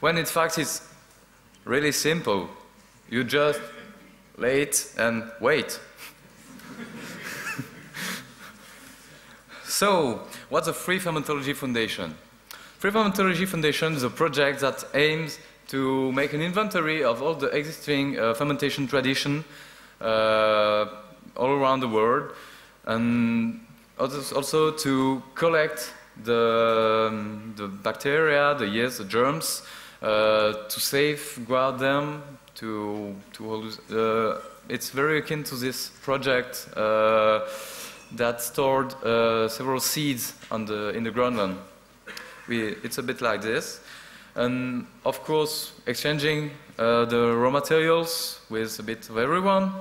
when in fact it's really simple. You just lay it and wait. So, what's the Free Fermentology Foundation? Free Fermentology Foundation is a project that aims to make an inventory of all the existing fermentation tradition all around the world, and also to collect the bacteria, the yeast, the germs, to safeguard them. It's very akin to this project that stored several seeds in the groundland. It's a bit like this. And of course, exchanging the raw materials with a bit of everyone,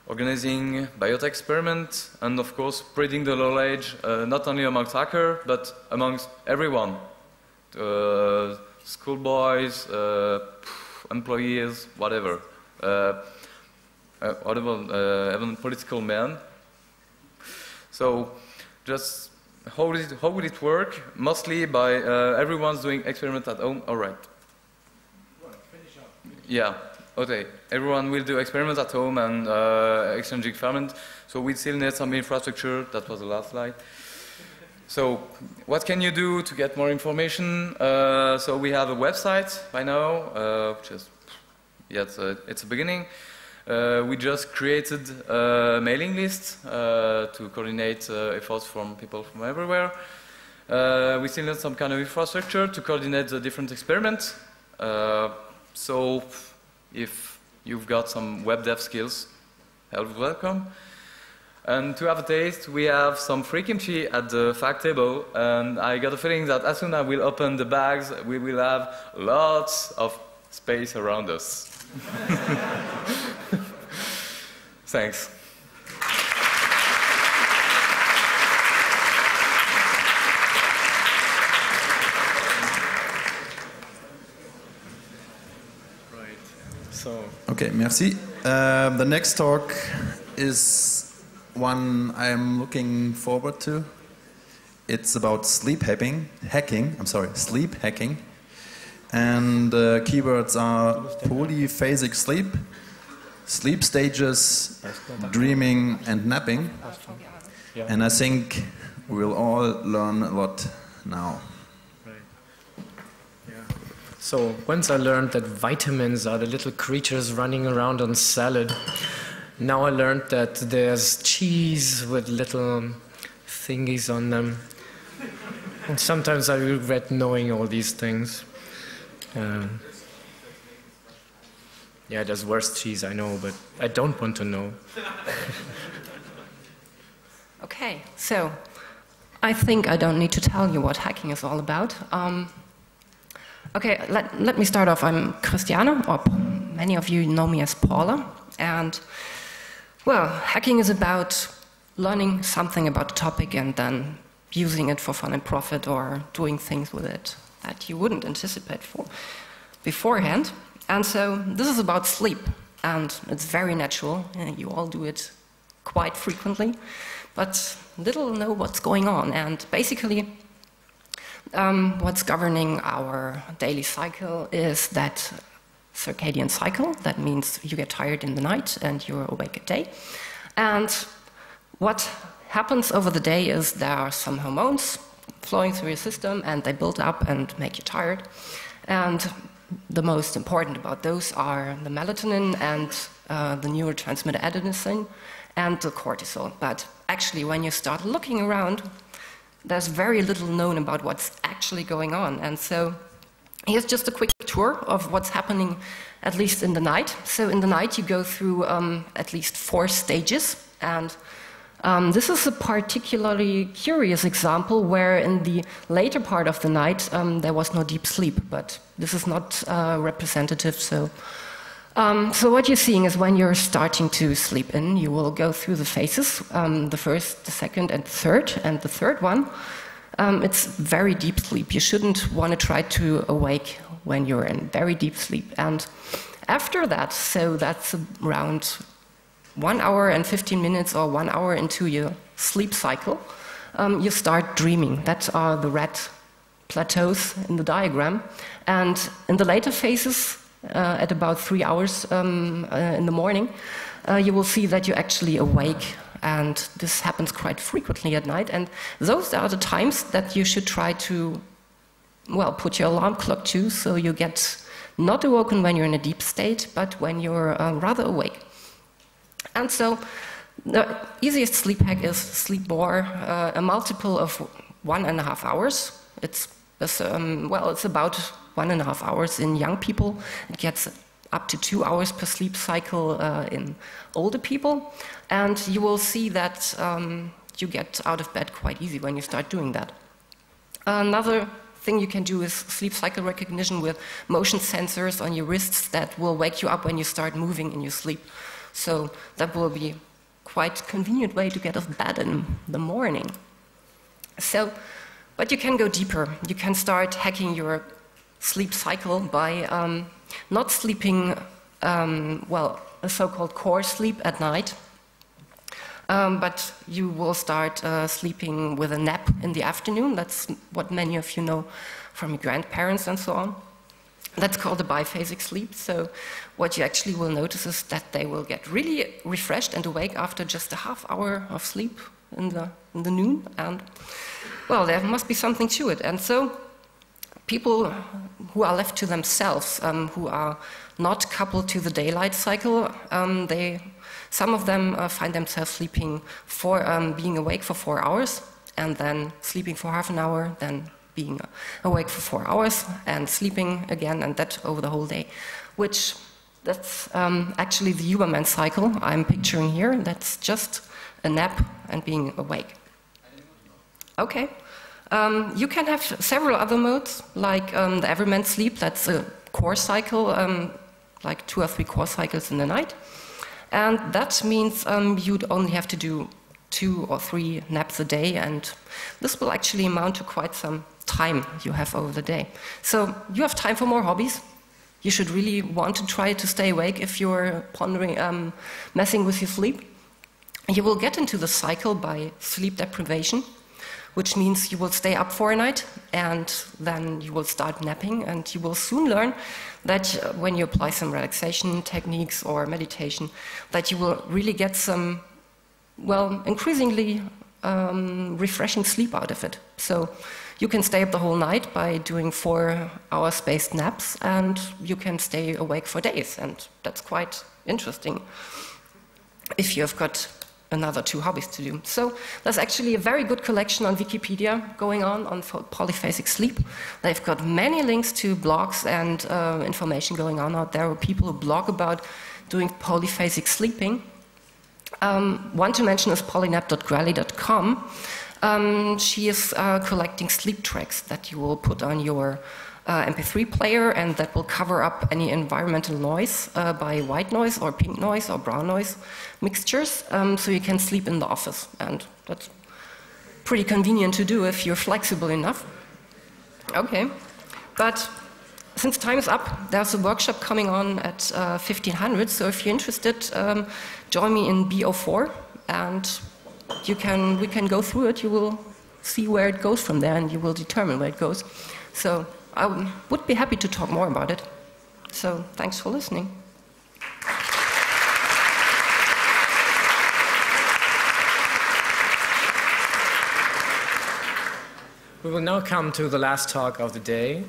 organizing biotech experiments, and of course, spreading the knowledge not only amongst hackers, but amongst everyone. Schoolboys, employees, whatever. Even political men. So, just how would it work? Mostly by everyone's doing experiments at home. All right. Finish up. Yeah. Okay. Everyone will do experiments at home and exchanging ferment. So we still need some infrastructure. That was the last slide. So, what can you do to get more information? So we have a website by now, which is, yeah, it's a beginning. We just created a mailing list to coordinate efforts from people from everywhere. We still need some kind of infrastructure to coordinate the different experiments. So if you've got some web dev skills, welcome. And to have a taste, we have some free kimchi at the fact table, and I got a feeling that as soon as we'll open the bags, we will have lots of space around us. Thanks. Right. So. Okay, merci. The next talk is one I'm looking forward to. It's about sleep hacking. Sleep hacking. And keywords are polyphasic sleep, sleep stages, dreaming, and napping. And I think we'll all learn a lot now. Right. Yeah. So once I learned that vitamins are the little creatures running around on salad, now I learned that there's cheese with little thingies on them. And sometimes I regret knowing all these things. Yeah, there's worse cheese, I know, but I don't want to know. Okay, so I think I don't need to tell you what hacking is all about. Okay, let me start off. I'm Christiane, or many of you know me as Paula, and well, hacking is about learning something about a topic and then using it for fun and profit, or doing things with it that you wouldn't anticipate for beforehand. And so this is about sleep, and it's very natural. You all do it quite frequently, but little know what's going on. And basically, what's governing our daily cycle is that Circadian Cycle. That means you get tired in the night and you're awake at day. And what happens over the day is there are some hormones flowing through your system, and they build up and make you tired. And the most important about those are the melatonin and the neurotransmitter adenosine and the cortisol. But actually, when you start looking around, there's very little known about what's actually going on. And so here's just a quick tour of what's happening, at least in the night. So in the night, you go through at least 4 stages. And this is a particularly curious example where in the later part of the night there was no deep sleep, but this is not representative. So what you're seeing is when you're starting to sleep in, you will go through the phases, the first, the second, and the third. And the third one, it's very deep sleep. You shouldn't want to try to awake when you're in very deep sleep. And after that, so that's around 1 hour and 15 minutes or 1 hour into your sleep cycle, you start dreaming. That's the red plateaus in the diagram. And in the later phases, at about 3 hours in the morning, you will see that you're actually awake. And this happens quite frequently at night. And those are the times that you should try to, well, put your alarm clock to, so you get not awoken when you're in a deep state, but when you're rather awake. And so the easiest sleep hack is sleep more, a multiple of 1.5 hours. It's about 1.5 hours in young people. It gets up to 2 hours per sleep cycle in older people. And you will see that you get out of bed quite easy when you start doing that. Another thing you can do is sleep cycle recognition with motion sensors on your wrists that will wake you up when you start moving in your sleep. So that will be quite a convenient way to get out of bed in the morning. So, but you can go deeper. You can start hacking your sleep cycle by not sleeping, a so-called core sleep at night, but you will start sleeping with a nap in the afternoon. That's what many of you know from your grandparents and so on. That's called a biphasic sleep. So what you actually will notice is that they will get really refreshed and awake after just a half hour of sleep in the noon. And, well, there must be something to it. And so people who are left to themselves, who are not coupled to the daylight cycle, some of them find themselves sleeping being awake for 4 hours, and then sleeping for half an hour, then being awake for 4 hours, and sleeping again, and that over the whole day. That's actually the Huberman cycle I'm picturing here. That's just a nap and being awake. Okay. You can have several other modes, like the Everyman sleep. That's a core cycle, like 2 or 3 core cycles in the night. And that means you'd only have to do 2 or 3 naps a day, and this will actually amount to quite some time you have over the day. So you have time for more hobbies. You should really want to try to stay awake if you're pondering, messing with your sleep. You will get into the cycle by sleep deprivation, which means you will stay up for a night, and then you will start napping, and you will soon learn that when you apply some relaxation techniques or meditation, that you will really get some, well, increasingly refreshing sleep out of it. So you can stay up the whole night by doing 4-hour spaced naps, and you can stay awake for days, and that's quite interesting if you've got another 2 hobbies to do. So there's actually a very good collection on Wikipedia going on polyphasic sleep. They've got many links to blogs and information going on out there, where people who blog about doing polyphasic sleeping. One to mention is polynap.grally.com. She is collecting sleep tracks that you will put on your MP3 player, and that will cover up any environmental noise by white noise or pink noise or brown noise mixtures, so you can sleep in the office. And that's pretty convenient to do if you're flexible enough. Okay, but since time is up, there's a workshop coming on at 1500, so if you're interested, join me in B04, and we can go through it. You will see where it goes from there, and you will determine where it goes. So I would be happy to talk more about it. So thanks for listening. We will now come to the last talk of the day.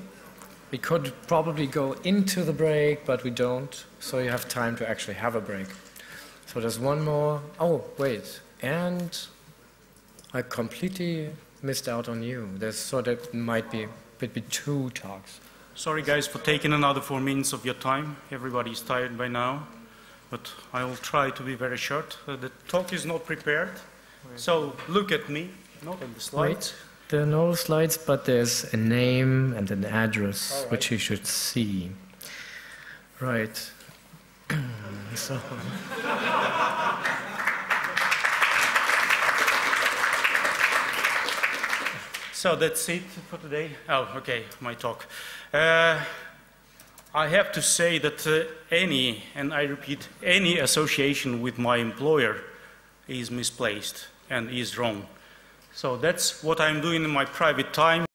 We could probably go into the break, but we don't, so you have time to actually have a break. So there's one more. Oh, wait. And I completely missed out on you. So that might be 2 talks. Sorry guys for taking another 4 minutes of your time. Everybody's tired by now, but I will try to be very short. The talk is not prepared, so look at me, not on the slides. Wait, there are no slides, but there's a name and an address, which you should see. Right. So. So that's it for today. Oh, okay, my talk. I have to say that and I repeat, any association with my employer is misplaced and is wrong. So that's what I'm doing in my private time.